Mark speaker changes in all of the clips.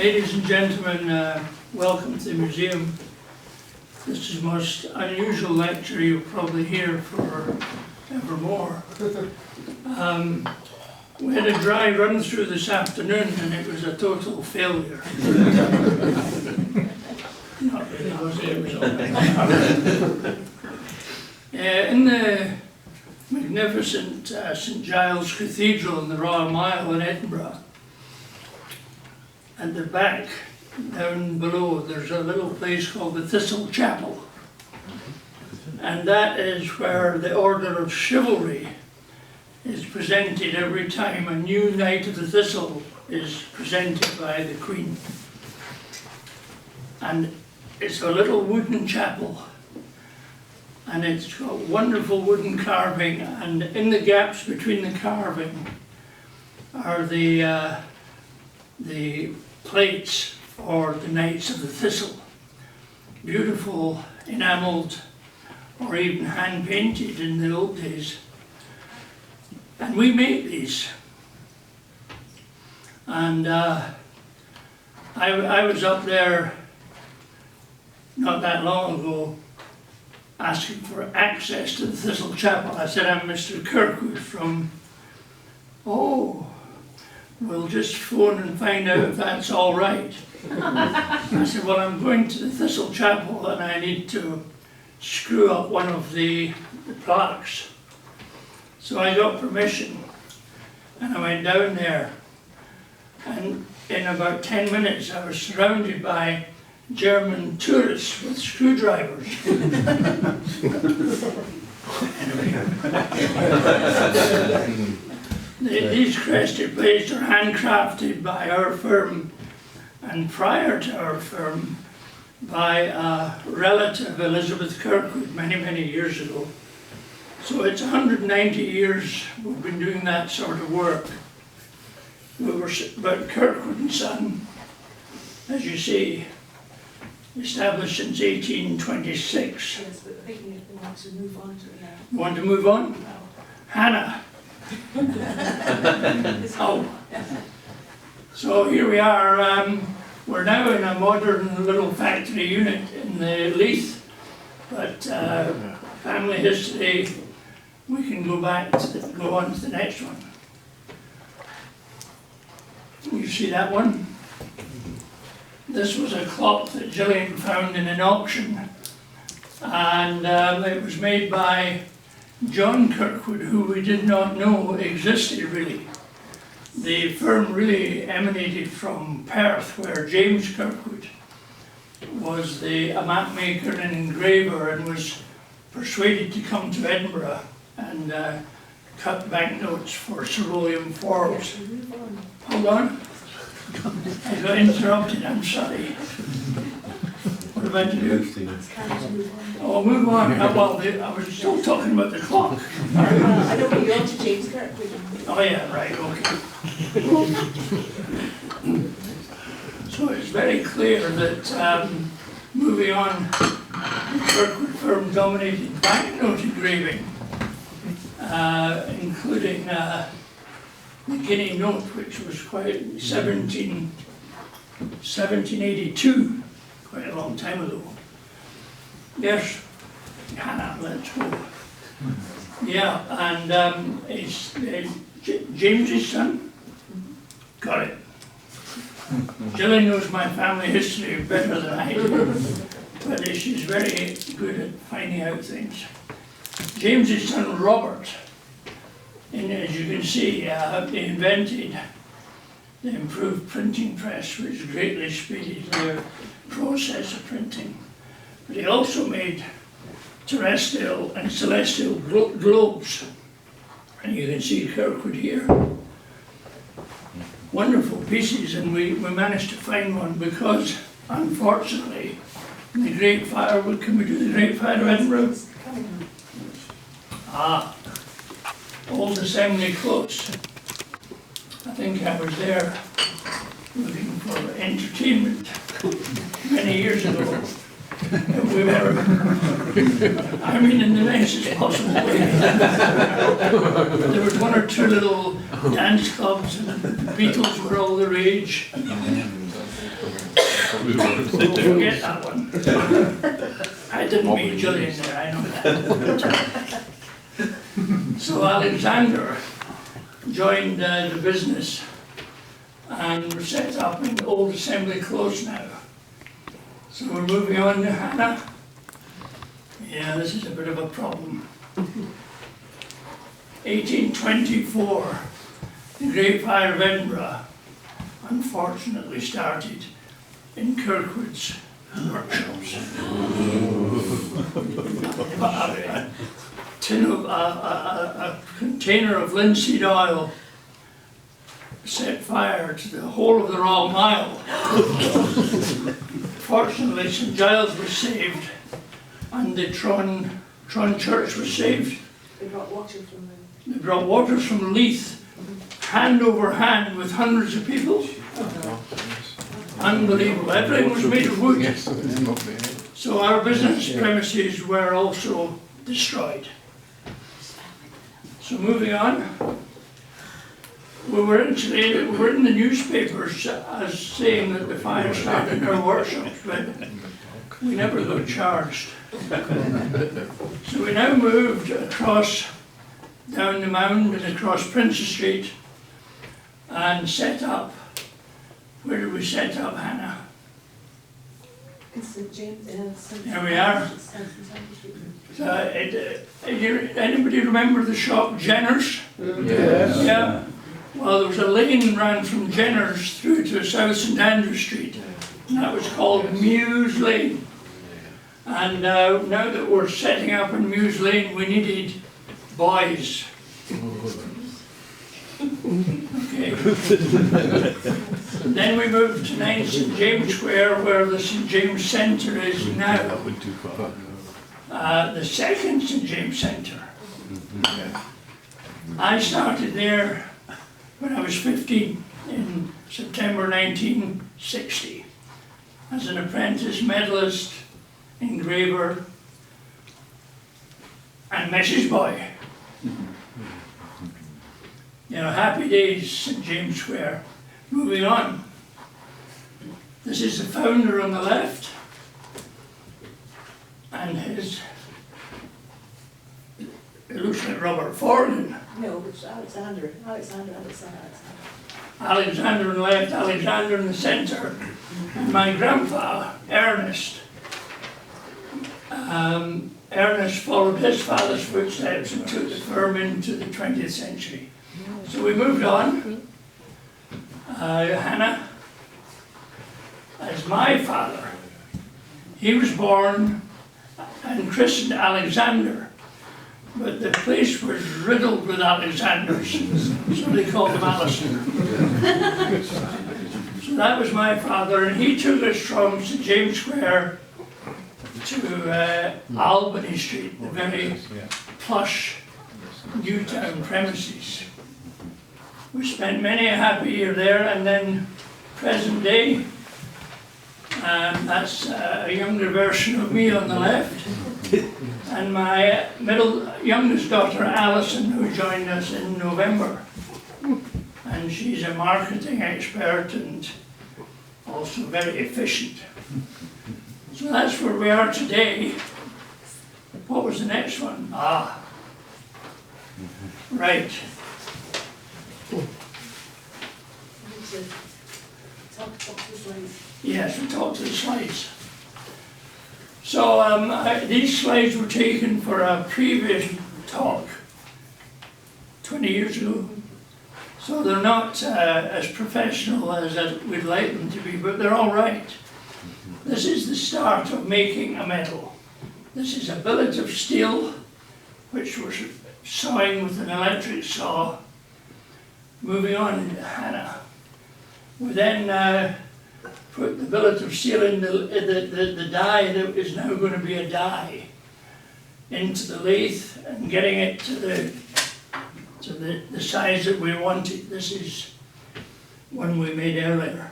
Speaker 1: Ladies and gentlemen, welcome to the museum. This is the most unusual lecture you'll probably hear for evermore. We had a dry run through this afternoon and it was a total failure. Not really, was it? It was all right. In the magnificent St Giles Cathedral in the Royal Mile in Edinburgh, at the back, down below, there's a little place called the Thistle Chapel. And that is where the Order of Chivalry is presented every time a new Knight of the Thistle is presented by the Queen. And it's a little wooden chapel. And it's got wonderful wooden carving, and in the gaps between the carving are the plates for the Knights of the Thistle. Beautiful, enamelled, or even hand-painted in the old days. And we make these. And I was up there not that long ago asking for access to the Thistle Chapel. I said, I'm Mr. Kirkwood from, we'll just phone and find out if that's all right. I said, well, I'm going to the Thistle Chapel and I need to screw up one of the plaques. So I got permission and I went down there, and in about 10 minutes I was surrounded by German tourists with screwdrivers. These crested plates are handcrafted by our firm, and prior to our firm by a relative, Elizabeth Kirkwood, many years ago. So it's 190 years we've been doing that sort of work. But Kirkwood Son, as you see, established since 1826.
Speaker 2: Yes, but I think we want to move on to it now.
Speaker 1: You want to move on?
Speaker 2: No.
Speaker 1: Hannah. So here we are. We're now in a modern little factory unit in the Leith, but family history, we can go on to the next one. You see that one? This was a clock that Gillian found in an auction, and it was made by John Kirkwood, who we did not know existed really. The firm really emanated from Perth, where James Kirkwood was a map maker and engraver, and was persuaded to come to Edinburgh and cut banknotes for Sir William Forbes. Hold on. I got interrupted, I'm sorry. What about you? Oh, move on. Well, I was still talking about the clock.
Speaker 2: I don't want you on to James Kirkwood.
Speaker 1: Oh yeah, right, okay. So it's very clear that moving on, the Kirkwood firm dominated banknote engraving, including the guinea note, which was quite 1782, quite a long time ago. Yes, Hannah, let's go. Yeah, and it's James's son. Got it. Gillian knows my family history better than I do, but she's very good at finding out things. James's son Robert, and as you can see, they invented the improved printing press, which greatly speeded the process of printing. But he also made terrestrial and celestial globes, and you can see Kirkwood here. Wonderful pieces, and we managed to find one because, unfortunately, in the Great Fire, can we do the Great Fire of Edinburgh? Old Assembly Close. I think I was there looking for entertainment many years ago. We were, I mean, in the nicest possible way. There was one or two little dance clubs, and the Beatles were all the rage. Don't forget that one. I didn't mean Gillian there, I know that. So Alexander joined the business and we're set up in Old Assembly Close now. So we're moving on to Hannah. Yeah, this is a bit of a problem. 1824, the Great Fire of Edinburgh unfortunately started in Kirkwood's workshops. A container of linseed oil set fire to the whole of the Royal Mile. Fortunately, St Giles was saved and the Tron Church was saved.
Speaker 2: They brought water from the...
Speaker 1: They brought water from Leith, hand over hand with hundreds of people. Unbelievable. Everything was made of wood. So our business premises were also destroyed. So moving on, we were in the newspapers as saying that the fire started in our workshops, but we never got charged. So we now moved across down the mound and across Princess Street and set up. Where did we set up, Hannah?
Speaker 2: St James,
Speaker 1: There we are. So, anybody remember the shop Jenner's?
Speaker 3: Yes.
Speaker 1: Yeah. Well, there was a lane ran from Jenner's through to South St Andrew Street, and that was called Mews Lane. And now that we're setting up in Mews Lane, we needed boys. Okay. Then we moved to 9 St James Square, where the St James Centre is now. The second St James Centre. I started there when I was 15 in September 1960 as an apprentice medalist, engraver and message boy. You know, happy days, St James Square. Moving on. This is the founder on the left and his, it looks like Robert Forden.
Speaker 2: No, it's Alexander.
Speaker 1: Alexander on the left, Alexander in the centre, and my grandfather, Ernest. Ernest followed his father's footsteps and took the firm into the 20th century. So we moved on. Hannah, as my father, he was born and christened Alexander, but the place was riddled with Alexanders, so they called him Alistair. So that was my father, and he took us from St James Square to Albany Street, the very plush Newtown premises. We spent many a happy year there, and then present day, that's a younger version of me on the left, and my youngest daughter Alison, who joined us in November, and she's a marketing expert and also very efficient. So that's where we are today. What was the next one? Right.
Speaker 2: Talk to the slides.
Speaker 1: Yes, we'll talk to the slides. So these slides were taken for a previous talk 20 years ago. So they're not as professional as we'd like them to be, but they're all right. This is the start of making a medal. This is a billet of steel, which was sawing with an electric saw. Moving on, Hannah. We then put the billet of steel in the die that is now going to be a die into the lathe and getting it to the size that we wanted. This is one we made earlier.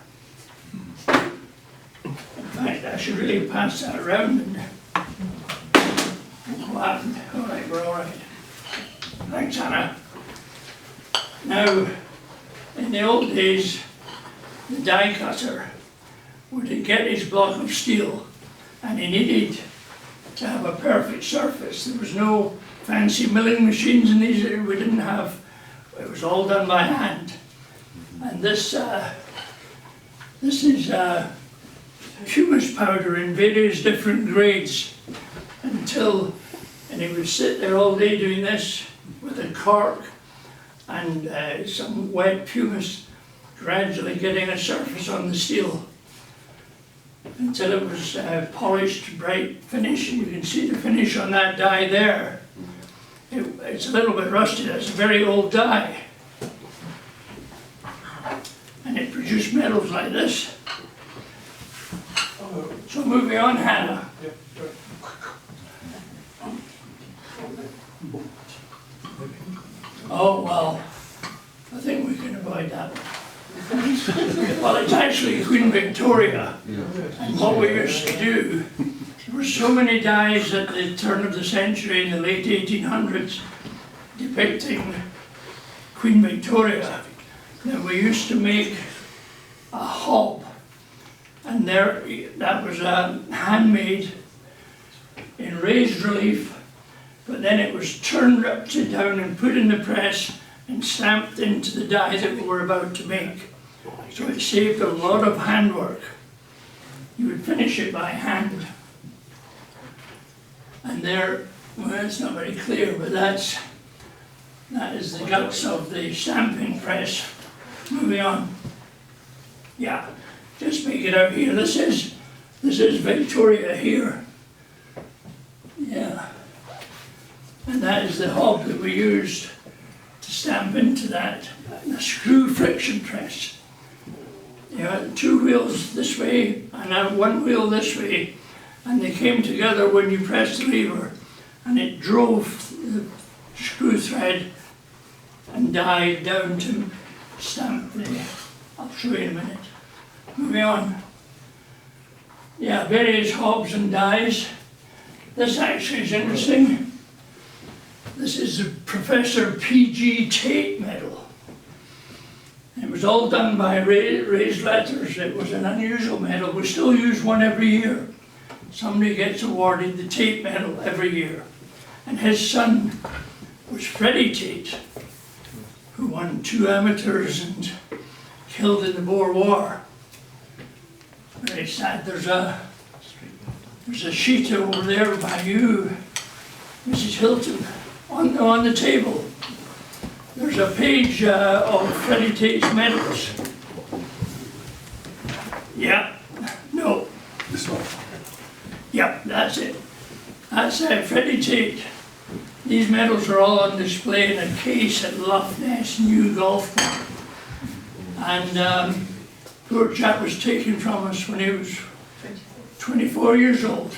Speaker 1: In fact, I should really pass that around and what happened? All right, we're all right. Thanks, Hannah. Now, in the old days, the die cutter would get his block of steel, and he needed to have a perfect surface. There was no fancy milling machines in these, we didn't have, it was all done by hand. And this is pumice powder in various different grades and he would sit there all day doing this with a cork and some wet pumice, gradually getting a surface on the steel until it was polished, bright finish. You can see the finish on that die there. It's a little bit rusted, it's a very old die. And it produced medals like this. So moving on, Hannah. Oh, well, I think we can avoid that one. Well, it's actually Queen Victoria. And what we used to do, there were so many dies at the turn of the century in the late 1800s depicting Queen Victoria that we used to make a hob. And that was handmade in raised relief, but then it was turned upside down and put in the press and stamped into the die that we were about to make. So it saved a lot of handwork. You would finish it by hand. And there, well, it's not very clear, but that is the guts of the stamping press. Moving on. Yeah, just make it out here. This is Victoria here. Yeah. And that is the hob that we used to stamp into that, the screw friction press. You had two wheels this way and one wheel this way, and they came together when you pressed the lever, and it drove the screw thread and die down to stamp the, I'll show you in a minute. Moving on. Yeah, various hobs and dies. This actually is interesting. This is the Professor P.G. Tate medal. It was all done by raised letters. It was an unusual medal. We still use one every year. Somebody gets awarded the Tate medal every year. And his son was Freddie Tate, who won 2 amateurs and killed in the Boer War. Very sad. There's a sheet over there by you, Mrs. Hilton, on the table. There's a page of Freddie Tate's medals. Yeah, no.
Speaker 3: This one.
Speaker 1: Yep, that's it. That's Freddie Tate. These medals are all on display in a case at Loch Ness New Golf Club. And poor chap was taken from us when he was 24 years old.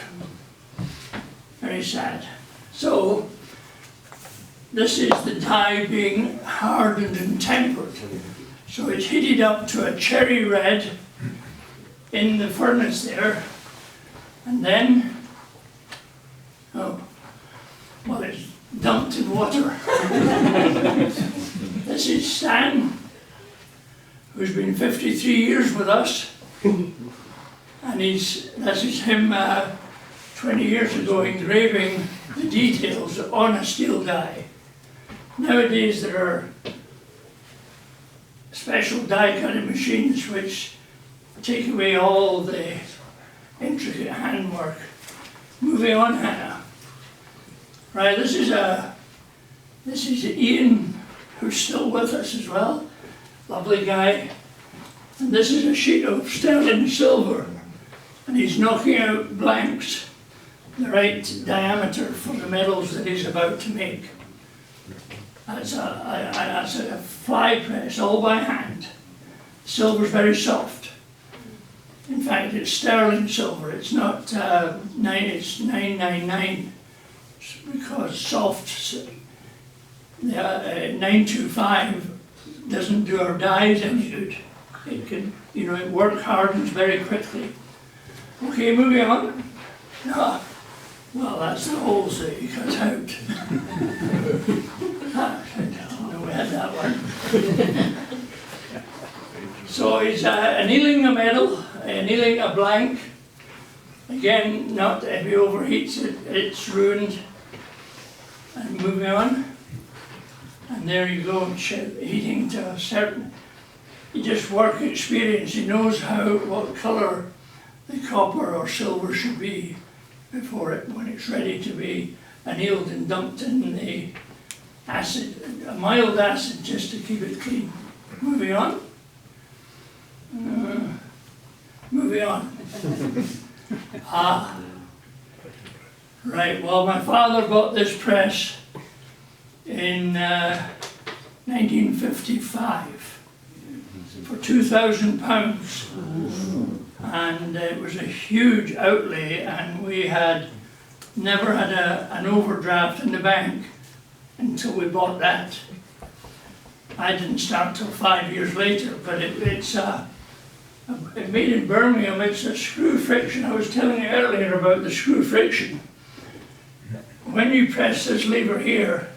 Speaker 1: Very sad. So, this is the die being hardened and tempered. So it's heated up to a cherry red in the furnace there. And then, oh, well, it's dumped in water. This is Stan, who's been 53 years with us. And this is him 20 years ago engraving the details on a steel die. Nowadays there are special die cutting machines which take away all the intricate handwork. Moving on, Hannah. Right, this is Ian, who's still with us as well. Lovely guy. And this is a sheet of sterling silver. And he's knocking out blanks, the right diameter for the medals that he's about to make. That's a fly press, all by hand. Silver's very soft. In fact, it's sterling silver. It's not it's 999 because soft. The 925 doesn't do our dyes any good. It can, it work hardens very quickly. Okay, moving on. Ah, well, that's the holes that you cut out. No, we had that one. So he's annealing the medal, annealing a blank. Again, not if he overheats it, it's ruined. And moving on. And there you go, heating to a certain, just work experience. He knows what colour the copper or silver should be before when it's ready to be annealed and dumped in the acid, a mild acid just to keep it clean. Moving on. Moving on. Right, well, my father bought this press in 1955 for £2,000, and it was a huge outlay, and we had never had an overdraft in the bank until we bought that. I didn't start till 5 years later, but it's made in Birmingham. It's a screw friction. I was telling you earlier about the screw friction. When you press this lever here,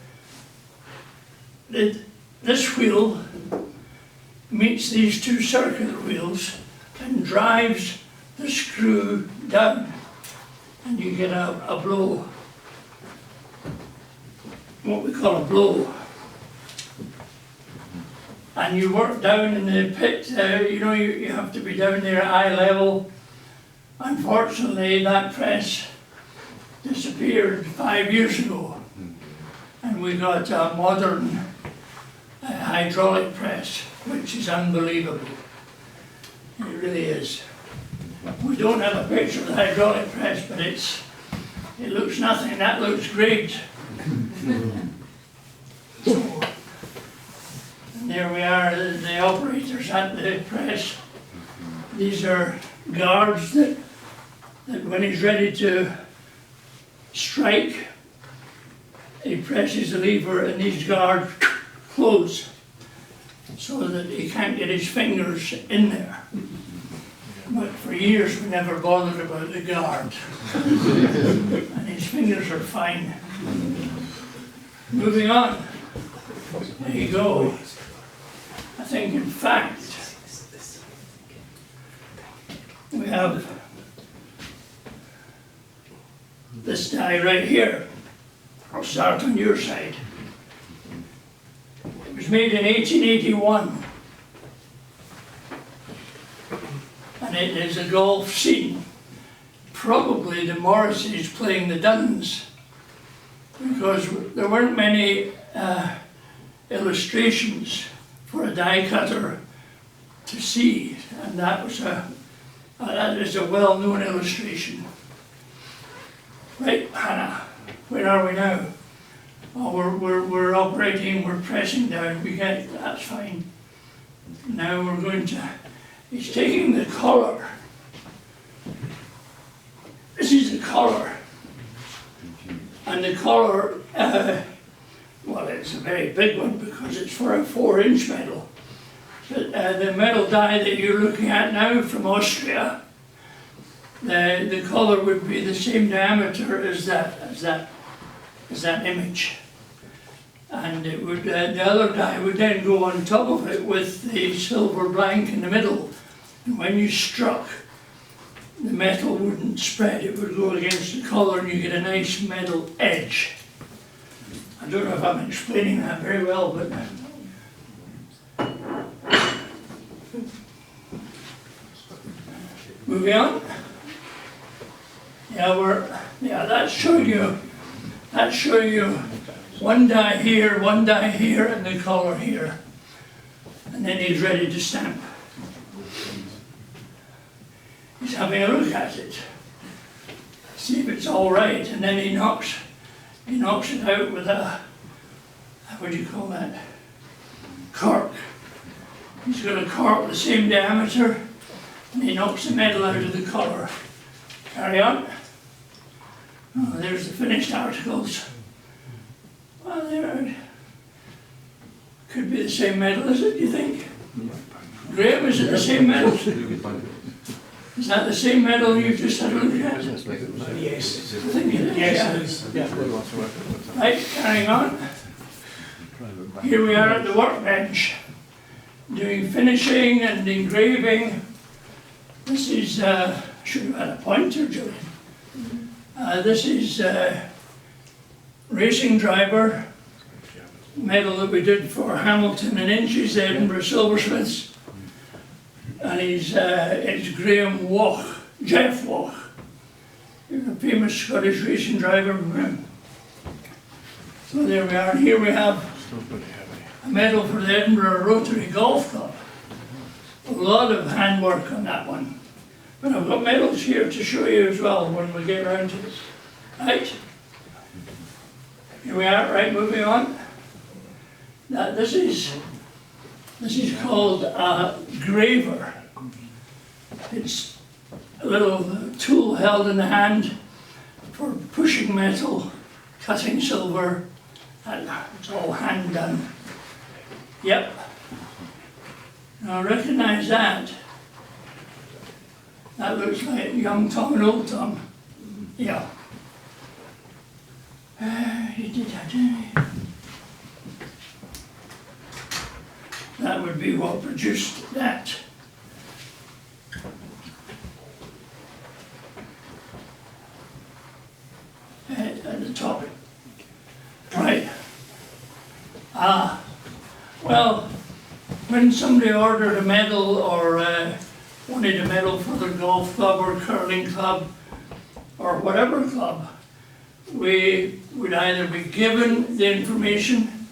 Speaker 1: this wheel meets these two circular wheels and drives the screw down, and you get a blow, what we call a blow. And you work down in the pit, you have to be down there at eye level. Unfortunately, that press disappeared 5 years ago, and we got a modern hydraulic press, which is unbelievable. It really is. We don't have a picture of the hydraulic press, but it looks nothing. That looks great. So, and there we are, the operators at the press. These are guards that when he's ready to strike, he presses the lever and these guards close so that he can't get his fingers in there. But for years we never bothered about the guard. And his fingers are fine. Moving on. There you go. I think in fact we have this die right here. I'll start on your side. It was made in 1881. And it is a golf scene. Probably the Morrisseys playing the Duns, because there weren't many illustrations for a die cutter to see, and that is a well-known illustration. Right, Hannah, where are we now? Oh, we're operating, we're pressing down, that's fine. Now we're going to, he's taking the collar. This is the collar. And the collar, well, it's a very big one because it's for a 4-inch medal. But the medal die that you're looking at now from Austria, the collar would be the same diameter as that image. And it would, the other die would then go on top of it with the silver blank in the middle. And when you struck, the metal wouldn't spread, it would go against the collar and you get a nice metal edge. I don't know if I'm explaining that very well, but moving on. Yeah, that's showing you one die here, and the collar here. And then he's ready to stamp. He's having a look at it, see if it's all right, and then he knocks it out with a, what do you call that? Cork. He's got a cork the same diameter, and he knocks the metal out of the collar. Carry on. Oh, there's the finished articles. Well, there could be the same metal, is it, do you think? Graham, is it the same metal? Is that the same metal you just had a look at?
Speaker 3: Yes.
Speaker 1: I think it is, yeah. Right, carrying on. Here we are at the workbench, doing finishing and engraving This is, should have had a pointer, Julian. This is racing driver medal that we did for Hamilton and Inches, Edinburgh silversmiths. And it's Graham Walk, Jeff Walk. He was a famous Scottish racing driver. So there we are, and here we have a medal for the Edinburgh Rotary Golf Club. A lot of handwork on that one. But I've got medals here to show you as well when we get around to this. Right? Here we are, right, moving on. Now this is called a engraver. It's a little tool held in the hand for pushing metal, cutting silver, and it's all hand done. Yep. Now recognize that. That looks like young Tom and old Tom. Yeah. That would be what produced that. At the top. Right. Well, when somebody ordered a medal or wanted a medal for their golf club or curling club or whatever club, we would either be given the information,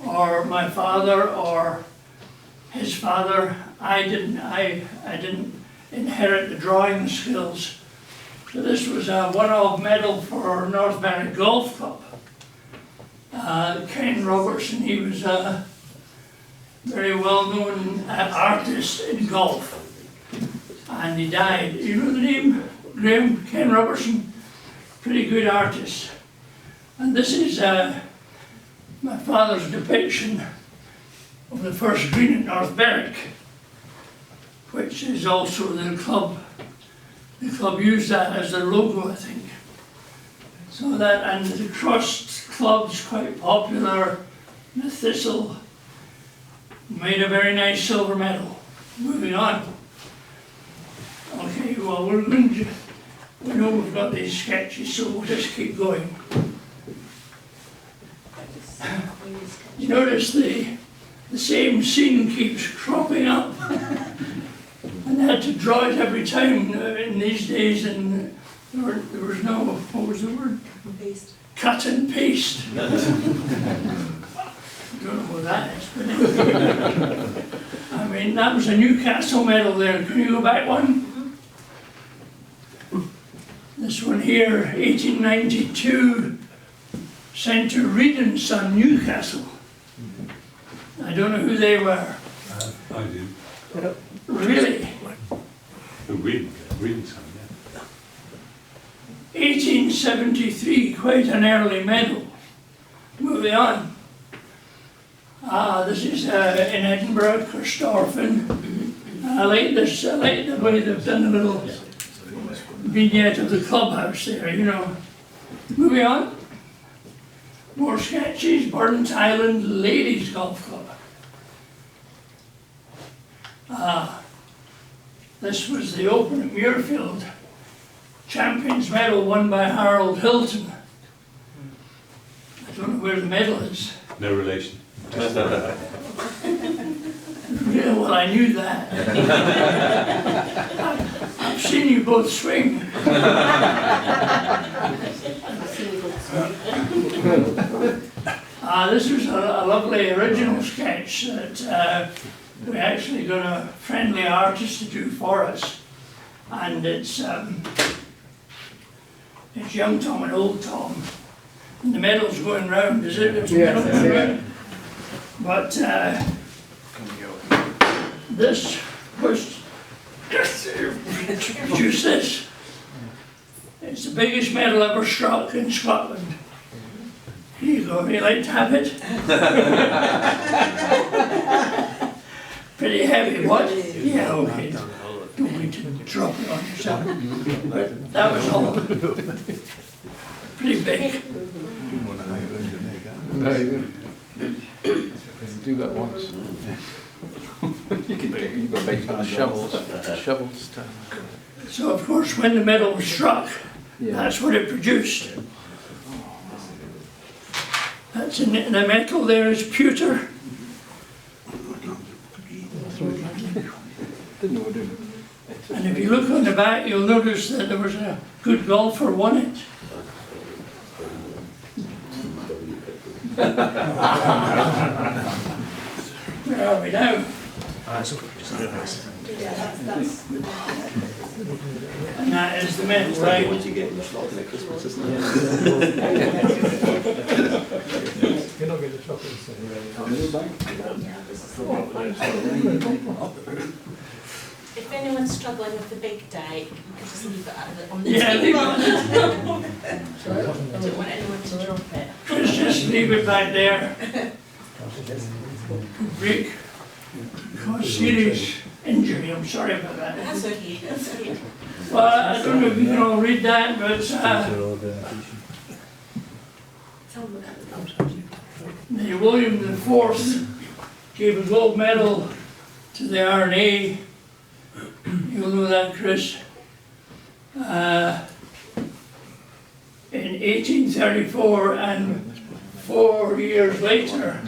Speaker 1: or my father or his father. I didn't inherit the drawing skills. So this was a one-off medal for North Berwick Golf Club. Ken Robertson, he was a very well-known artist in golf, and he died. You know the name? Graham, Ken Robertson, pretty good artist. And this is my father's depiction of the first green at North Berwick, which is also the club. The club used that as their logo, I think. So that, and the crossed club's quite popular. The thistle made a very nice silver medal. Moving on. Okay, well we're going to, we know we've got these sketches, so we'll just keep going. You notice the same scene keeps cropping up. And I had to draw it every time in these days, and there was no, what was the word?
Speaker 2: Paste.
Speaker 1: Cut and paste. I don't know what that is, but anyway. I mean, that was a Newcastle medal there. Can you go back one? This one here, 1892, sent to Kirkwood Son, Newcastle. I don't know who they were.
Speaker 3: I do.
Speaker 1: Really?
Speaker 3: Kirkwood Son, yeah.
Speaker 1: 1873, quite an early medal. Moving on. This is in Edinburgh, Corstorphine. I like this, I like the way they've done a little vignette of the clubhouse there, you know. Moving on. More sketches, Burnt Island Ladies Golf Club. This was the Open at Muirfield. Champions medal won by Harold Hilton. I don't know where the medal is.
Speaker 3: No relation.
Speaker 1: Yeah, well, I knew that. I've seen you both swing. This was a lovely original sketch that we actually got a friendly artist to do for us, and it's young Tom and old Tom, and the medal's going round, is it? It's
Speaker 4: Yeah,
Speaker 1: medal going
Speaker 4: yeah.
Speaker 1: round. But this was produce this. It's the biggest medal ever struck in Scotland. Here you go. Would you like to have it? Pretty heavy, what? Yeah, okay. Don't need to drop it on yourself. But that was all. Pretty big.
Speaker 4: No, you do that once. You got Basically shovels to...
Speaker 1: So of course, when the medal was struck,
Speaker 4: Yeah.
Speaker 1: that's what it produced. That's in the metal there is pewter.
Speaker 4: Didn't know what to do.
Speaker 1: And if you look on the back, you'll notice that there was a good golfer won it. Where are we now?
Speaker 2: Yeah, that's,
Speaker 1: And that is the medal, right?
Speaker 5: What you get in the slot in a Christmas, isn't it?
Speaker 4: You're not getting the chocolates
Speaker 2: yeah, this is the one.
Speaker 6: If anyone's struggling with the big day, you can just leave it on the
Speaker 1: Yeah, leave
Speaker 6: table.
Speaker 1: it.
Speaker 6: I don't want anyone to drop it.
Speaker 1: Just leave it back there. Break. Cause serious injury, I'm sorry about that.
Speaker 6: That's okay, that's okay.
Speaker 1: Well, I don't know if you can all read that, but
Speaker 2: Tell them about the
Speaker 1: the William IV gave a gold medal to the RNA. You'll know that, Chris. In 1834, and 4 years later,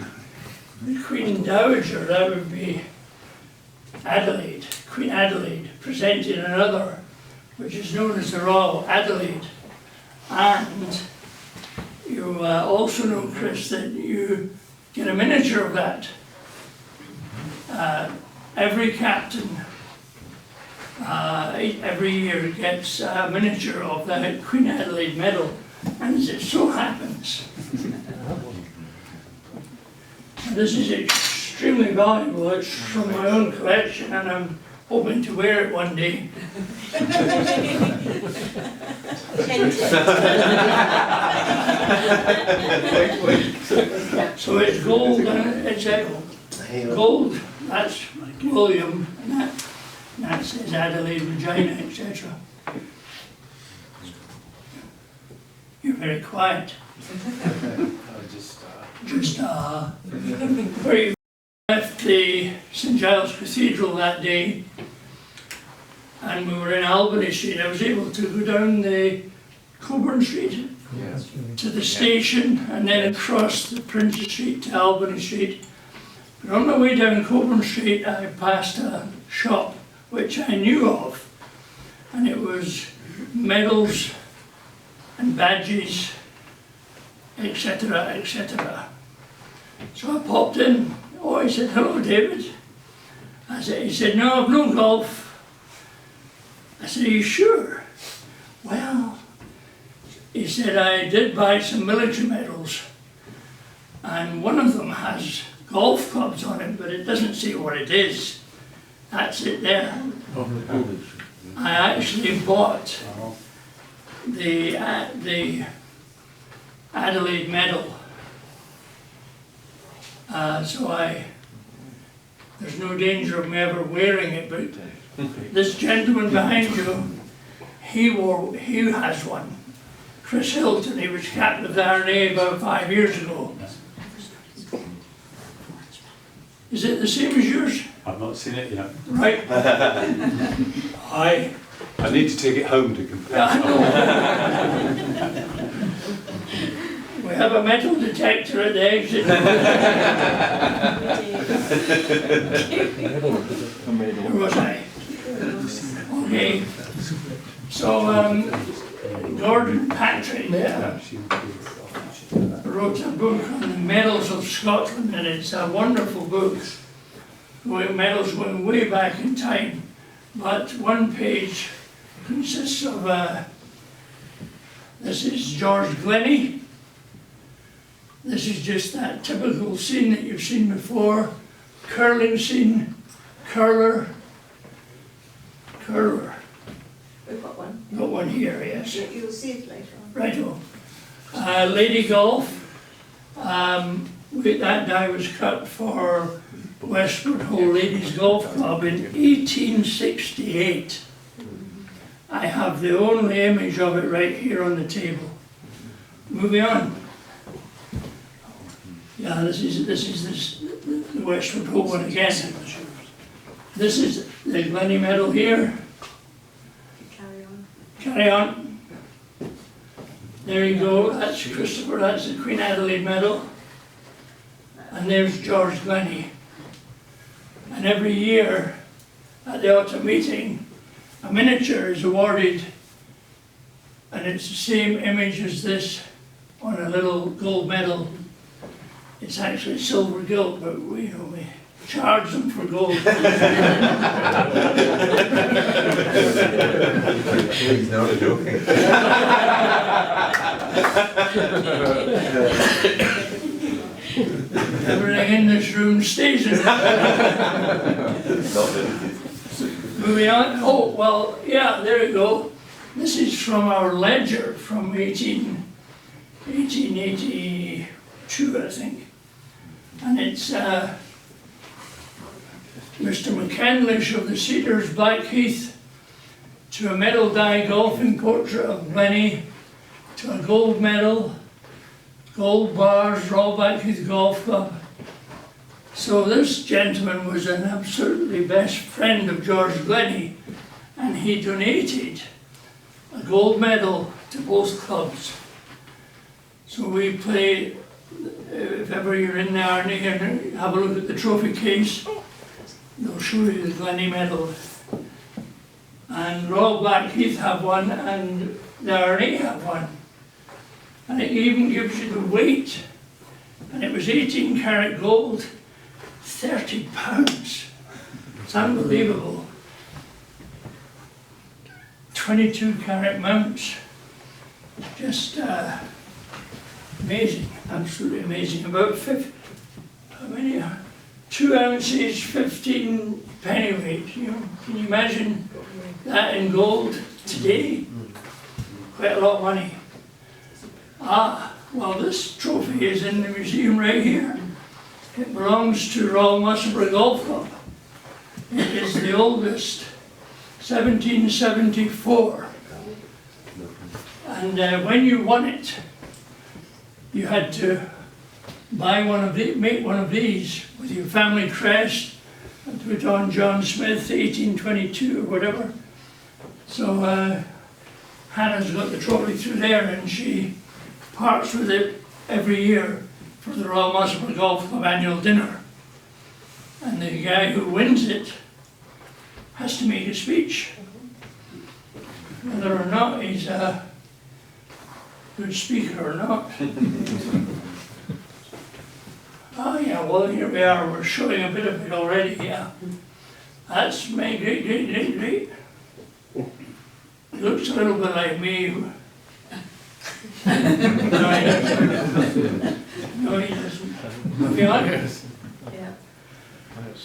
Speaker 1: the Queen Dowager, that would be Adelaide, Queen Adelaide, presented another, which is known as the Royal Adelaide. And you also know, Chris, that you get a miniature of that. Every captain every year gets a miniature of the Queen Adelaide medal, and as it so happens, this is extremely valuable. It's from my own collection, and I'm hoping to wear it one day. So it's gold, and it's gold. That's William, and that says Adelaide, Regina, etc. You're very quiet. Just where you left the St Giles Cathedral that day, and we were in Albany Street. I was able to go down the Coburn Street to the station, and then across the Princes Street to Albany Street. But on my way down Coburn Street, I passed a shop which I knew of, and it was medals and badges, etc., etc. So I popped in. Oh, he said, "Hello, David." He said, "No, I've no golf." I said, "Are you sure?" "Well," he said, "I did buy some military medals, and one of them has golf clubs on it, but it doesn't say what it is. That's it there." I actually bought the Adelaide medal. There's no danger of me ever wearing it, but this gentleman behind you, he has one. Chris Hilton, he was captain of the RNA about 5 years ago. Is it the same as yours?
Speaker 3: I've not seen it yet.
Speaker 1: Right.
Speaker 3: I need to take it home to compare.
Speaker 1: I know. We have a metal detector at the exit. Where was I? Okay. So, Gordon Patrick wrote a book on the medals of Scotland, and it's a wonderful book. Medals going way back in time, but one page consists of this is George Glennie. This is just that typical scene that you've seen before. Curling scene, curler.
Speaker 2: We've got one.
Speaker 1: Got one here, yes.
Speaker 2: You'll see it later on.
Speaker 1: Righto. Lady Golf. That die was cut for Westward Ho Ladies Golf Club in 1868. I have the only image of it right here on the table. Moving on. Yeah, this is the Westward Ho one again. This is the Glennie medal here.
Speaker 2: Carry on.
Speaker 1: Carry on. There you go, that's Christopher, that's the Queen Adelaide medal. And there's George Glennie. And every year at the autumn meeting, a miniature is awarded, and it's the same image as this on a little gold medal. It's actually silver gilt, but we charge them for gold.
Speaker 7: He's not joking.
Speaker 1: Everything in this room stays in it. Moving on. Oh, well, yeah, there you go. This is from our ledger from 1882, I think. And it's Mr. McCandlish of the Cedars, Blackheath, to a medal die golfing portrait of Glennie, to a gold medal, gold bars, Royal Blackheath Golf Club. So this gentleman was an absolutely best friend of George Glennie, and he donated a gold medal to both clubs. So we play, if ever you're in there and have a look at the trophy case, they'll show you the Glennie medal. And Royal Blackheath have one, and the RNA have one. And it even gives you the weight. And it was 18 karat gold, 30 pounds. It's unbelievable. 22 karat mounts. Just amazing, absolutely amazing. About how many? 2 ounces, 15 pennyweight. You know, can you imagine that in gold today? Quite a lot of money. Ah, well, this trophy is in the museum right here. It belongs to Royal Musselburgh Golf Club. It is the oldest, 1774. And when you won it, you had to buy one of the, make one of these with your family crest and put on John Smith, 1822 or whatever. So Hannah's got the trophy through there, and she parts with it every year for the Royal Musselburgh Golf Club annual dinner. And the guy who wins it has to make a speech, whether or not he's a good speaker or not. Oh yeah, well here we are, we're showing a bit of it already, yeah. That's my great. He looks a little bit like me. No, he doesn't. No, he doesn't. Moving on.
Speaker 2: Yeah.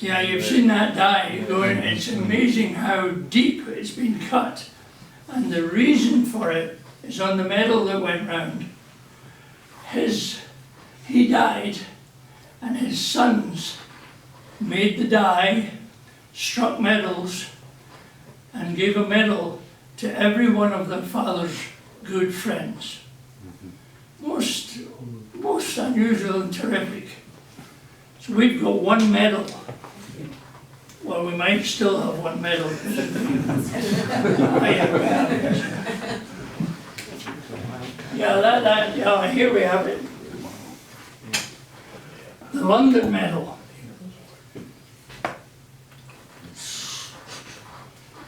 Speaker 1: Yeah, you've seen that die going. It's amazing how deep it's been cut. And the reason for it is on the medal that went round. He died, and his sons made the die, struck medals, and gave a medal to every one of their father's good friends. Most unusual and terrific. So we've got one medal. Well, we might still have one medal. Yeah, here we have it. The London medal.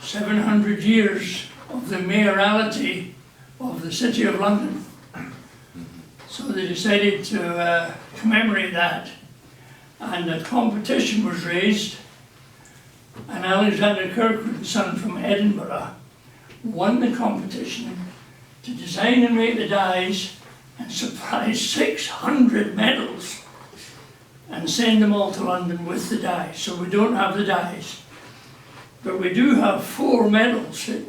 Speaker 1: 700 years of the mayoralty of the City of London. So they decided to commemorate that, and a competition was raised, and Alexander Kirkwood Son from Edinburgh won the competition to design and make the dies and supply 600 medals and send them all to London with the dies. So we don't have the dies, but we do have 4 medals. If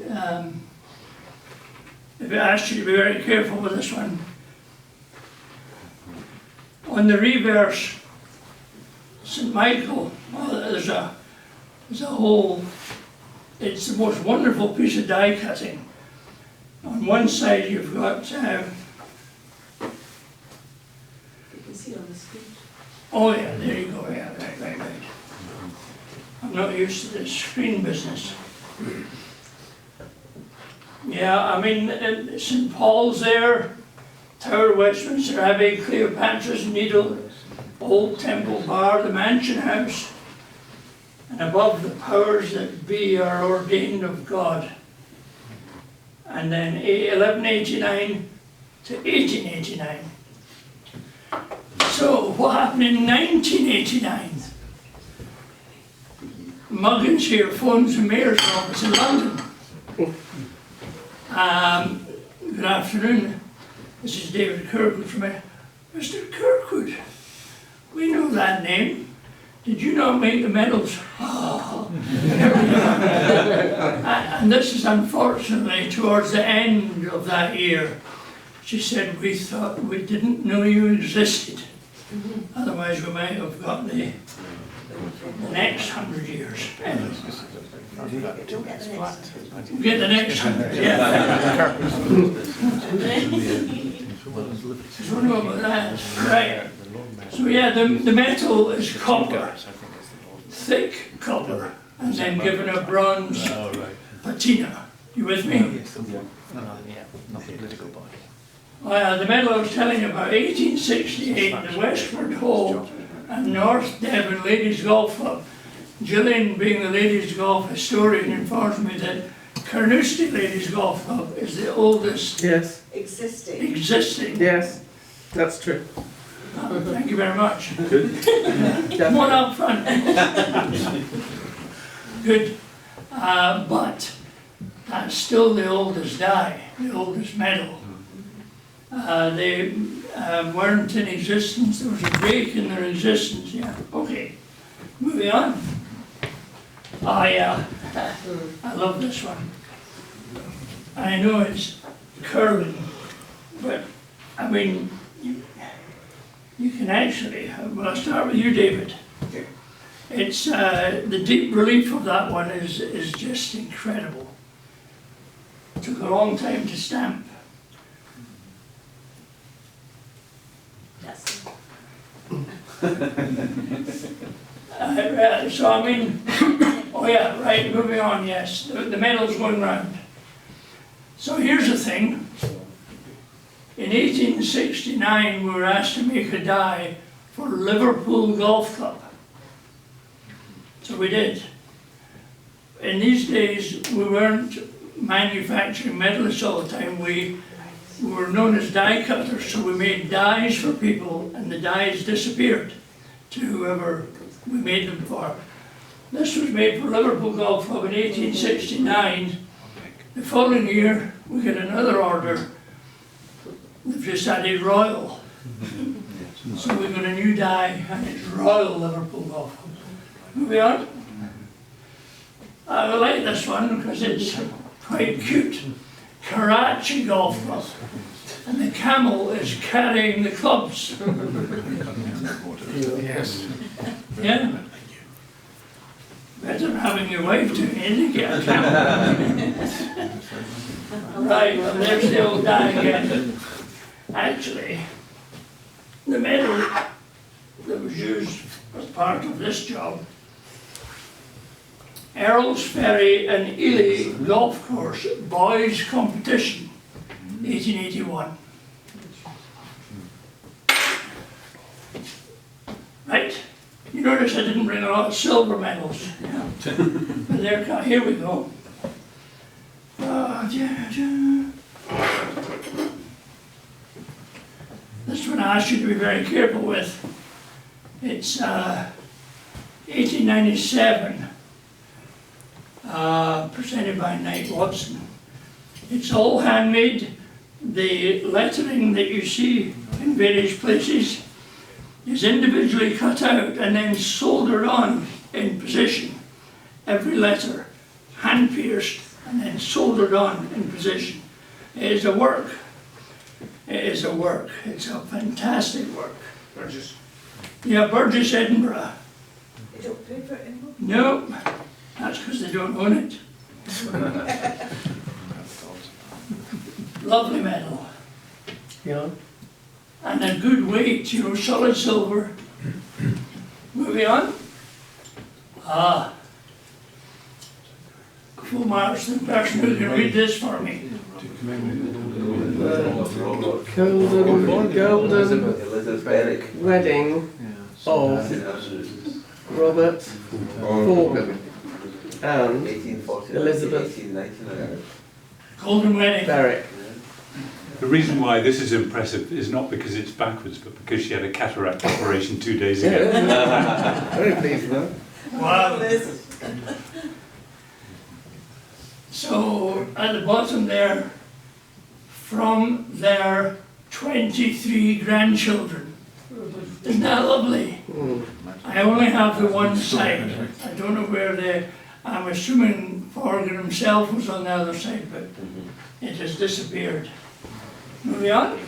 Speaker 1: I asked you to be very careful with this one. On the reverse, St. Michael, well, there's a whole, it's the most wonderful piece of die cutting. On one side you've got,
Speaker 2: You can see on the screen.
Speaker 1: oh yeah, there you go, yeah, right. I'm not used to this screen business. Yeah, I mean, St. Paul's there, Tower of Westminster Abbey, Cleopatra's Needle, Old Temple Bar, the Mansion House, and above the powers that be are ordained of God. And then 1189 to 1889. So what happened in 1989? Muggins here phones the Mayor's office in London. Good afternoon. This is David Kirkwood from Mr. Kirkwood. We know that name. Did you not make the medals? Oh. And this is unfortunately towards the end of that year. She said, we thought we didn't know you existed. Otherwise we might have got the next 100 years.
Speaker 2: You'll get the next.
Speaker 1: We'll get the next 100, yeah. Just wonder about that. Right. So yeah, the metal is copper, thick copper, and then given a bronze patina. You with me?
Speaker 4: Not the political body.
Speaker 1: Well, the medal I was telling you about, 1868, the Westward Hall and North Devon Ladies Golf Club. Gillian, being the ladies golf historian, informs me that Carnoustie Ladies Golf Club is the oldest
Speaker 8: Yes,
Speaker 1: existing.
Speaker 8: yes, that's true.
Speaker 1: Thank you very much. Come on up front. Good. But that's still the oldest die, the oldest medal. They weren't in existence. There was a break in their existence. Yeah. Okay. Moving on. Oh yeah. I love this one. I know it's curling, but I mean, you can actually. Well, I'll start with you, David. It's the deep relief of that one is just incredible. It took a long time to stamp.
Speaker 6: Yes.
Speaker 1: So I mean, oh yeah, right, moving on, yes, the medal's going round. So here's the thing. In 1869, we were asked to make a die for Liverpool Golf Club. So we did. In these days, we weren't manufacturing medalists all the time. We were known as die cutters, so we made dies for people, and the dies disappeared to whoever we made them for. This was made for Liverpool Golf Club in 1869. The following year, we get another order. We've just added Royal. So we've got a new die, and it's Royal Liverpool Golf Club. Moving on. I like this one because it's quite cute. Karachi Golf Club. And the camel is carrying the clubs.
Speaker 4: Yes.
Speaker 1: Yeah? Better than having your wife do anything, get a camel. Right, well, there's the old die again. Actually, the medal that was used as part of this job, Earl's Ferry and Ely Golf Course Boys Competition, 1881. Right, you notice I didn't bring a lot of silver medals. Yeah. But there, here we go. This one I ask you to be very careful with. It's 1897, presented by Knight Watson. It's all handmade. The lettering that you see in various places is individually cut out and then soldered on in position. Every letter hand pierced and then soldered on in position. It is a work. It is a work. It's a fantastic work.
Speaker 7: Burgess.
Speaker 1: Yeah, Burgess, Edinburgh.
Speaker 2: You don't pay for it anymore?
Speaker 1: No, that's because they don't own it. Lovely medal.
Speaker 8: Yeah.
Speaker 1: And a good weight, you know, solid silver. Moving on. full marks to the person who can read this for me.
Speaker 8: Golden
Speaker 7: Elizabeth Berwick.
Speaker 8: wedding of Robert Forgan and
Speaker 7: 1840.
Speaker 8: Elizabeth
Speaker 7: 1899.
Speaker 1: Golden wedding.
Speaker 8: Berwick.
Speaker 3: The reason why this is impressive is not because it's backwards, but because she had a cataract operation 2 days ago.
Speaker 8: Very pleased with that.
Speaker 1: Wow. So at the bottom there, from their 23 grandchildren. Isn't that lovely? I only have the one side. I don't know where I'm assuming Forgan himself was on the other side, but it has disappeared. Moving on.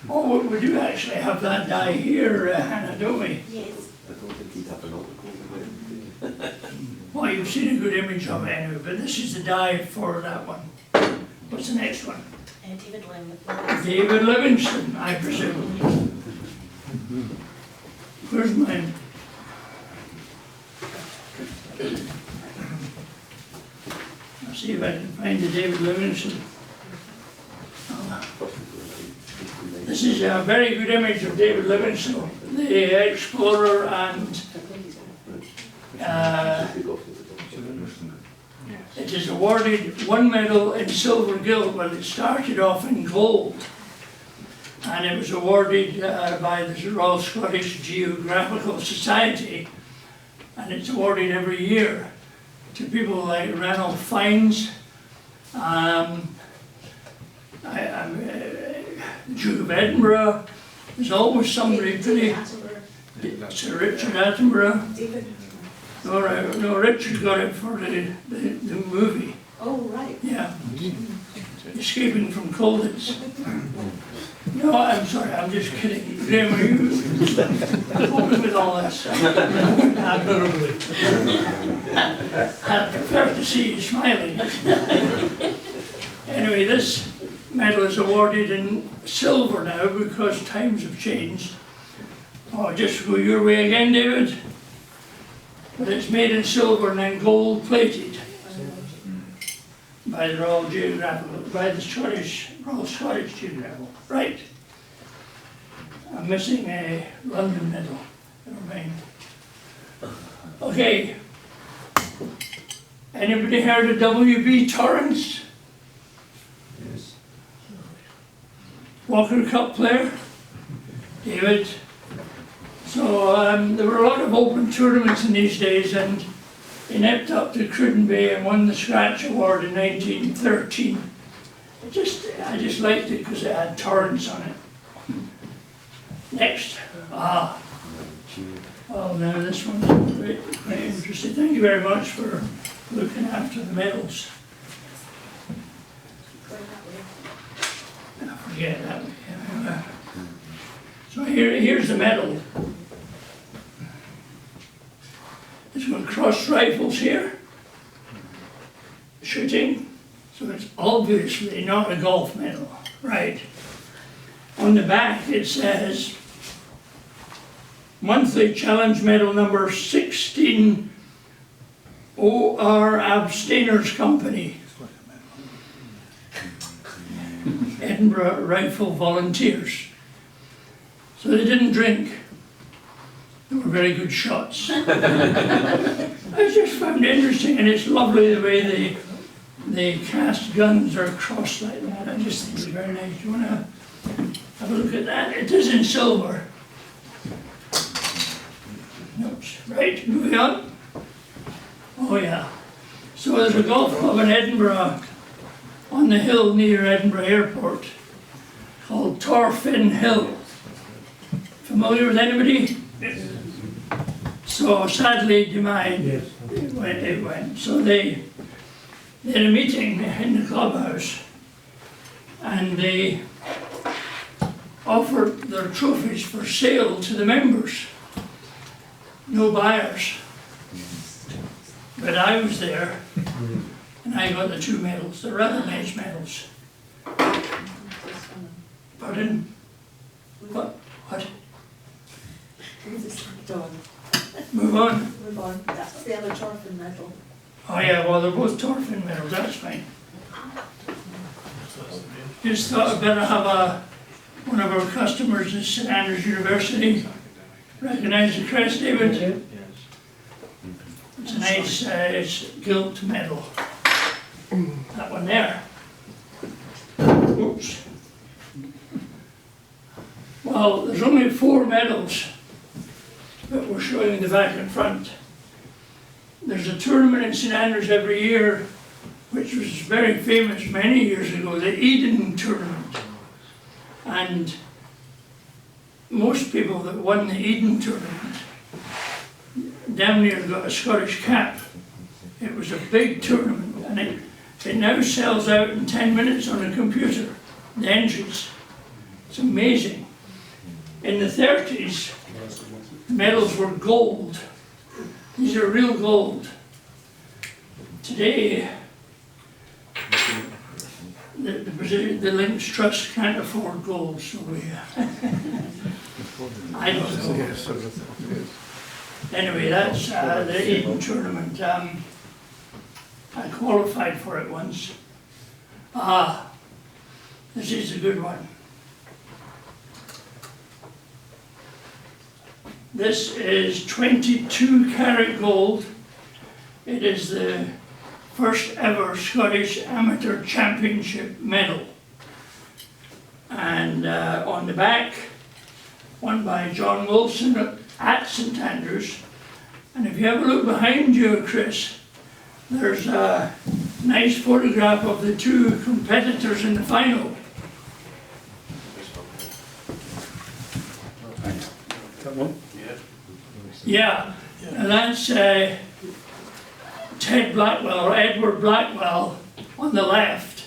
Speaker 1: Oh, we do actually have that die here, Hannah, don't we?
Speaker 6: Yes.
Speaker 7: I don't think he'd have an autograph.
Speaker 1: Well, you've seen a good image of it anyway, but this is the die for that one. What's the next one?
Speaker 6: David Lim.
Speaker 1: David Livingston, I presume. Where's mine? I'll see if I can find the David Livingston. This is a very good image of David Livingston, the explorer and it is awarded one medal in silver gilt, but it started off in gold. And it was awarded by the Royal Scottish Geographical Society, and it's awarded every year to people like Ranulph Fiennes, the Duke of Edinburgh. There's always somebody pretty. Sir Richard Attenborough.
Speaker 2: David.
Speaker 1: No, Richard got it for the movie.
Speaker 2: Oh, right.
Speaker 1: Yeah. Escaping from Colditz. No, I'm sorry, I'm just kidding. Graham, are you coping with all this?
Speaker 8: Admirably.
Speaker 1: I'd prefer to see you smiling. Anyway, this medal is awarded in silver now because times have changed. Oh, just go your way again, David. But it's made in silver and then gold plated by the Royal Geographical, by the Royal Scottish Geographical. Right. I'm missing a London medal. Never mind. Okay. Anybody heard of W.B. Torrance?
Speaker 3: Yes.
Speaker 1: Walker Cup player? David. So there were a lot of open tournaments in these days, and he nipped up to Cruden Bay and won the Scratch Award in 1913. I just liked it because it had Torrance on it. Next. Well, now this one's quite interesting. Thank you very much for looking after the medals. I forget that. So here's the medal. It's got crossed rifles here, shooting, so it's obviously not a golf medal, right? On the back it says, monthly challenge medal number 16, OR Abstainers Company, Edinburgh Rifle Volunteers. So they didn't drink. They were very good shots. I just found it interesting, and it's lovely the way they cast guns are crossed like that. I just think it's very nice. You want to have a look at that? It is in silver. Notes. Right, moving on. Oh yeah. So there's a golf club in Edinburgh, on the hill near Edinburgh Airport, called Torfin Hill. Familiar with anybody? Yes. So sadly demise, it went. So they had a meeting in the clubhouse, and they offered their trophies for sale to the members. No buyers. But I was there, and I got the 2 medals. They're rather nice medals. Pardon? What?
Speaker 2: Move this on.
Speaker 1: Move on.
Speaker 2: Move on. That's the other Torfin medal.
Speaker 1: Oh yeah, well, they're both Torfin medals, that's fine. Just thought I'd better have one of our customers at St Andrews University recognise the crest, David. It's a nice it's gilt medal. That one there. Oops. Well, there's only 4 medals that we're showing in the back and front. There's a tournament in St Andrews every year, which was very famous many years ago, the Eden tournament. And most people that won the Eden tournament damn near got a Scottish cap. It was a big tournament, and it now sells out in 10 minutes on a computer, the entries. It's amazing. In the 30s, the medals were gold. These are real gold. Today, the Links Trust can't afford gold, so we, I don't know. Anyway, that's the Eden tournament. I qualified for it once. This is a good one. This is 22 karat gold. It is the first ever Scottish Amateur Championship medal. And on the back, won by John Wilson at St Andrews. And if you have a look behind you, Chris, there's a nice photograph of the 2 competitors in the final.
Speaker 3: That one?
Speaker 1: Yeah, and that's Ted Blackwell, or Edward Blackwell, on the left,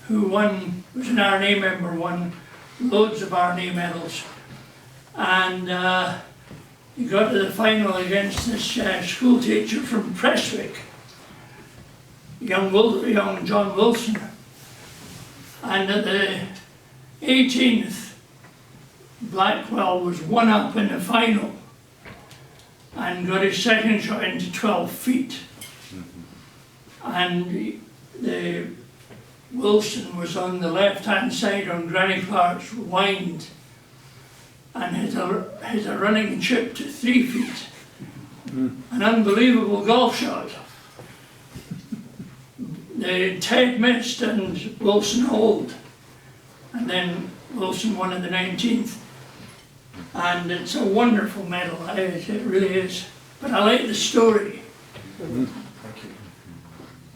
Speaker 1: who was an RNA member, won loads of RNA medals. And he got to the final against this school teacher from Prestwick, young John Wilson. And at the 18th, Blackwell was 1 up in the final and got his second shot into 12 feet. And the Wilson was on the left-hand side on Granny Clark's wind and hit a running chip to 3 feet. An unbelievable golf shot. Ted missed and Wilson holed. And then Wilson won in the 19th. And it's a wonderful medal, it really is. But I like the story.
Speaker 6: You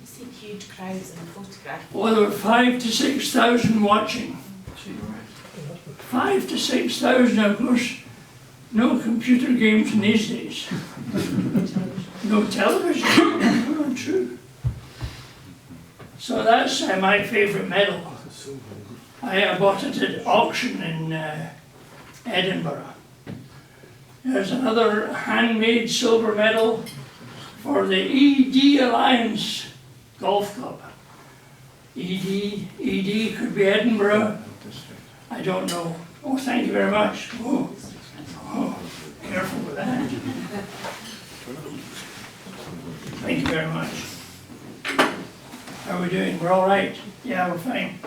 Speaker 6: see huge crowds in the photograph.
Speaker 1: Well, there were 5,000 to 6,000 watching. 5,000 to 6,000, of course, no computer games in these days. No television, no, true. So that's my favourite medal. I bought it at auction in Edinburgh. There's another handmade silver medal for the ED Alliance Golf Club. ED could be Edinburgh. I don't know. Oh, thank you very much. Oh, careful with that. Thank you very much. How are we doing? We're all right? Yeah, we're fine.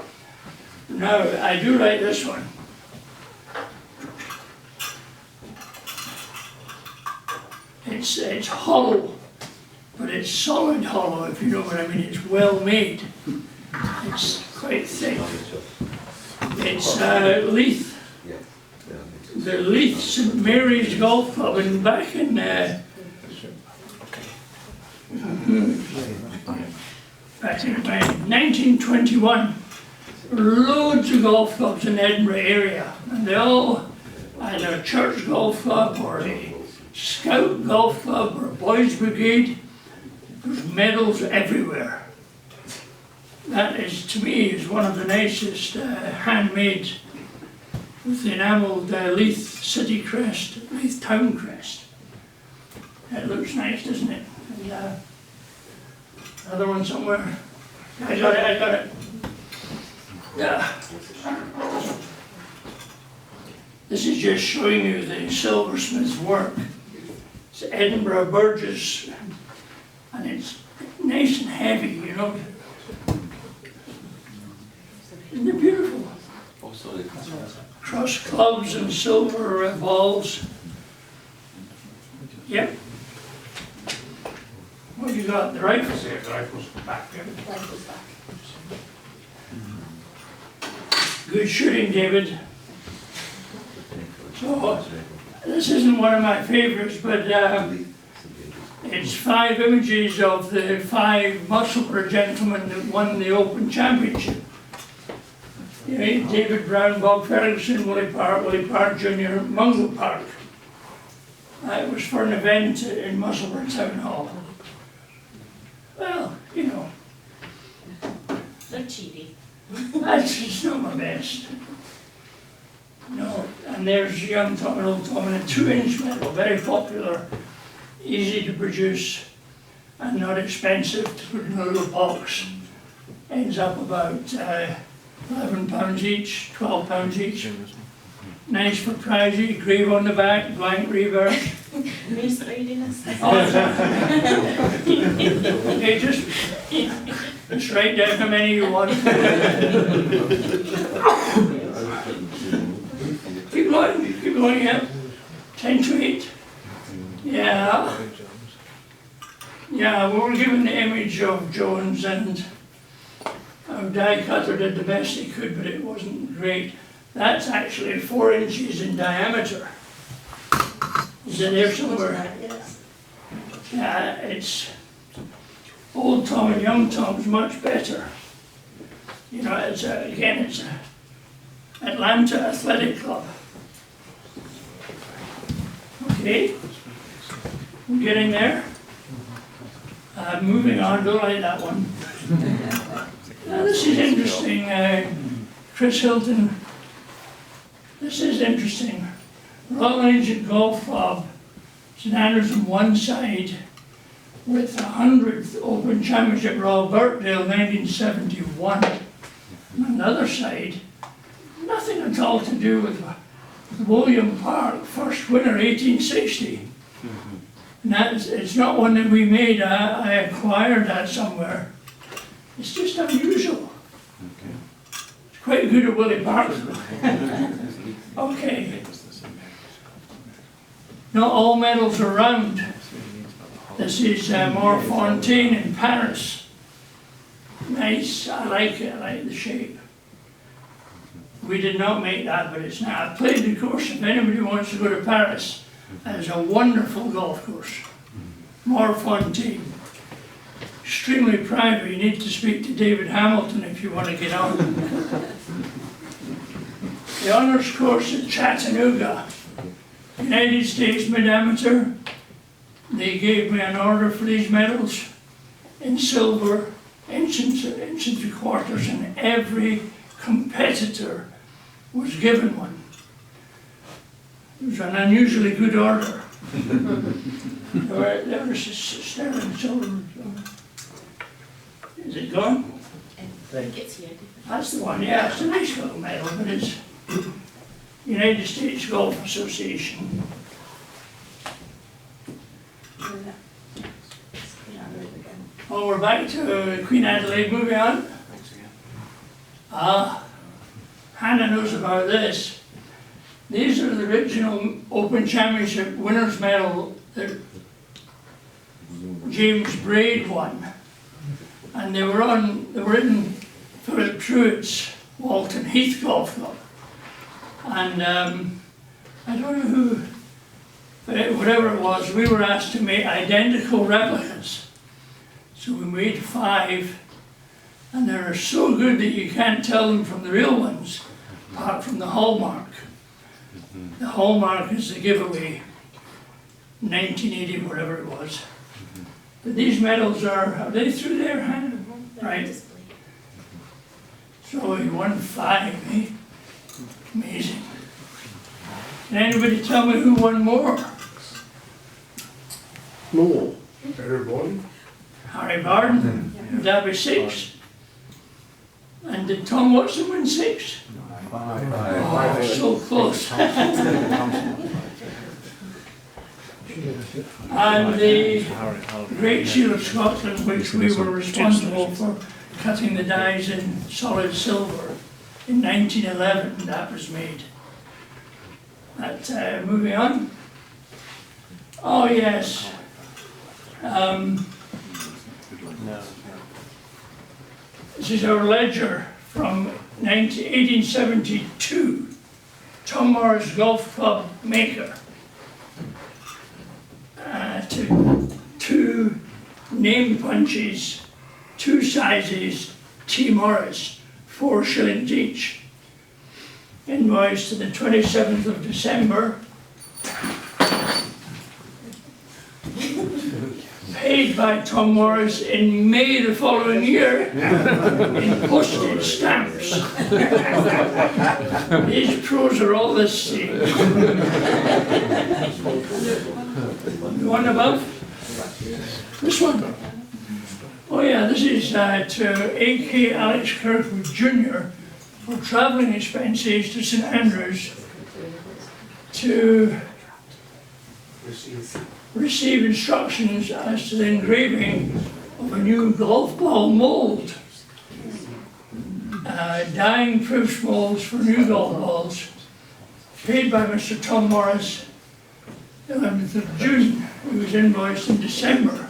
Speaker 1: Now, I do like this one. It's hollow, but it's solid hollow, if you know what I mean. It's well made. It's quite thick. It's Leith, the Leith St Mary's Golf Club, and back in 1921, loads of golf clubs in the Edinburgh area, and they all either a church golf club or a scout golf club or a boys brigade. There's medals everywhere. That is, to me, is one of the nicest handmade, with the enamelled Leith city crest, Leith town crest. It looks nice, doesn't it? And, another one somewhere. I got it. Yeah. This is just showing you the silversmith's work. It's Edinburgh Burgess, and it's heavy, you know. And they're beautiful.
Speaker 7: Oh, sorry.
Speaker 1: Cross clubs and silver balls. Yep. What have you got? The rifles there? The rifles back there.
Speaker 6: Rifles back.
Speaker 1: Good shooting, David. So, this isn't one of my favorites, but it's 5 images of the 5 Musselburgh gentlemen that won the Open Championship. You know, David Brown, Bob Ferguson, Willie Park Jr., Mungo Park. It was for an event in Musselburgh Town Hall. Well, you know,
Speaker 6: They're cheaty.
Speaker 1: that's just not my best. No, and there's young Tom and old Tom in a 2-inch medal, very popular, easy to produce, and not expensive to put in a little box. Ends up about £11 each, £12 each. Nice for pricey, grave on the back, blank reverse.
Speaker 6: News readiness.
Speaker 1: Okay, just write down how many you want. Keep going, yeah. 10 to 8. Yeah. Yeah, we were given the image of Jones, and our die cutter did the best he could, but it wasn't great. That's actually 4 inches in diameter. Is it there somewhere?
Speaker 2: Yes.
Speaker 1: Yeah, it's old Tom and young Tom's much better. You know, it's again, it's a Atlanta Athletic Club. Okay, we're getting there. Moving on, don't like that one. Now this is interesting, Chris Hilton. This is interesting. Royal Ancient Golf Club, St Andrews on one side, with the 100th Open Championship Royal Birkdale 1971. On the other side, nothing at all to do with William Park, first winner 1860. And it's not one that we made, I acquired that somewhere. It's just unusual. It's quite good at Willie Park. Okay. Not all medals are round. This is Morfontaine in Paris. Nice, I like it, I like the shape. We did not make that, but it's now. I played the course. If anybody wants to go to Paris, that is a wonderful golf course. Morfontaine. Extremely private. You need to speak to David Hamilton if you want to get on. The honours course at Chattanooga, United States Mid-Amateur. They gave me an order for these medals in silver, inch and 3/4, and every competitor was given one. It was an unusually good order. There was sterling silver. Is it gone?
Speaker 6: I think it's here.
Speaker 1: That's the one, yeah, it's a nice little medal, but it's United States Golf Association. Oh, we're back to Queen Adelaide, moving on. Hannah knows about this. These are the original Open Championship winners' medal that James Braid won. And they were in Philip Truett's Walton Heath Golf Club. And I don't know who, but whatever it was, we were asked to make identical replicas. So we made 5, and they're so good that you can't tell them from the real ones, apart from the hallmark. The hallmark is the giveaway, 1980, whatever it was. But these medals are they through there, Hannah? Right. So he won 5, eh? Amazing. Can anybody tell me who won more?
Speaker 8: More.
Speaker 1: Harry Barden. Would that be 6? And did Tom Watson win 6? Oh, so close. And the Great Seal of Scotland, which we were responsible for cutting the dies in solid silver in 1911, that was made. But moving on. Oh yes. This is our ledger from 1872. Tom Morris Golf Club maker. Two name punches, 2 sizes, T. Morris, 4 shillings each. Invoice to the 27th of December. Paid by Tom Morris in May the following year in postage stamps. These pros are all the same. The one above? This one? Oh yeah, this is to A.K. Alex Kirkwood Jr. for travelling expenses to St Andrews to receive instructions as to the engraving of a new golf ball mould. Dyeing proof molds for new golf balls, paid by Mr. Tom Morris, 11th of June. He was invoiced in December.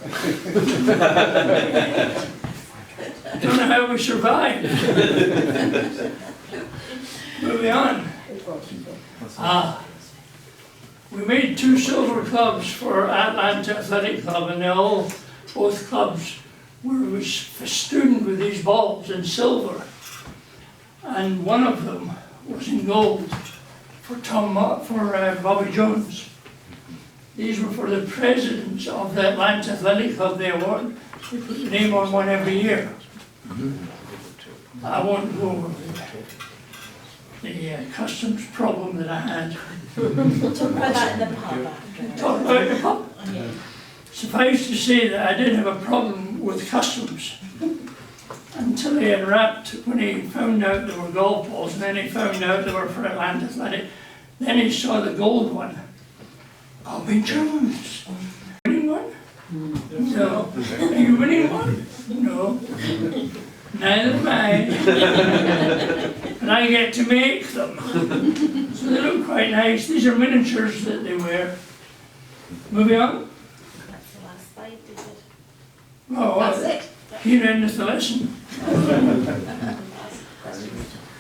Speaker 1: Don't know how we survived. Moving on. We made 2 silver clubs for Atlanta Athletic Club, and both clubs were festooned with these balls in silver. And one of them was in gold for Bobby Jones. These were for the presidents of the Atlanta Athletic Club. They put the name on one every year. I won't go over the customs problem that I had.
Speaker 6: Talk about that in the pub after.
Speaker 1: Talk about the pub.
Speaker 6: Yeah.
Speaker 1: Suffice to say that I did have a problem with customs until he unwrapped, when he found out there were golf balls, and then he found out they were for Atlanta Athletic. Then he saw the gold one. Bobby Jones. Winning one? No. Are you winning one? No. Neither am I. And I get to make them. So they look quite nice. These are miniatures that they wear. Moving on.
Speaker 6: That's the last slide, David.
Speaker 1: Oh, well,
Speaker 2: That's it.
Speaker 1: here endeth the lesson.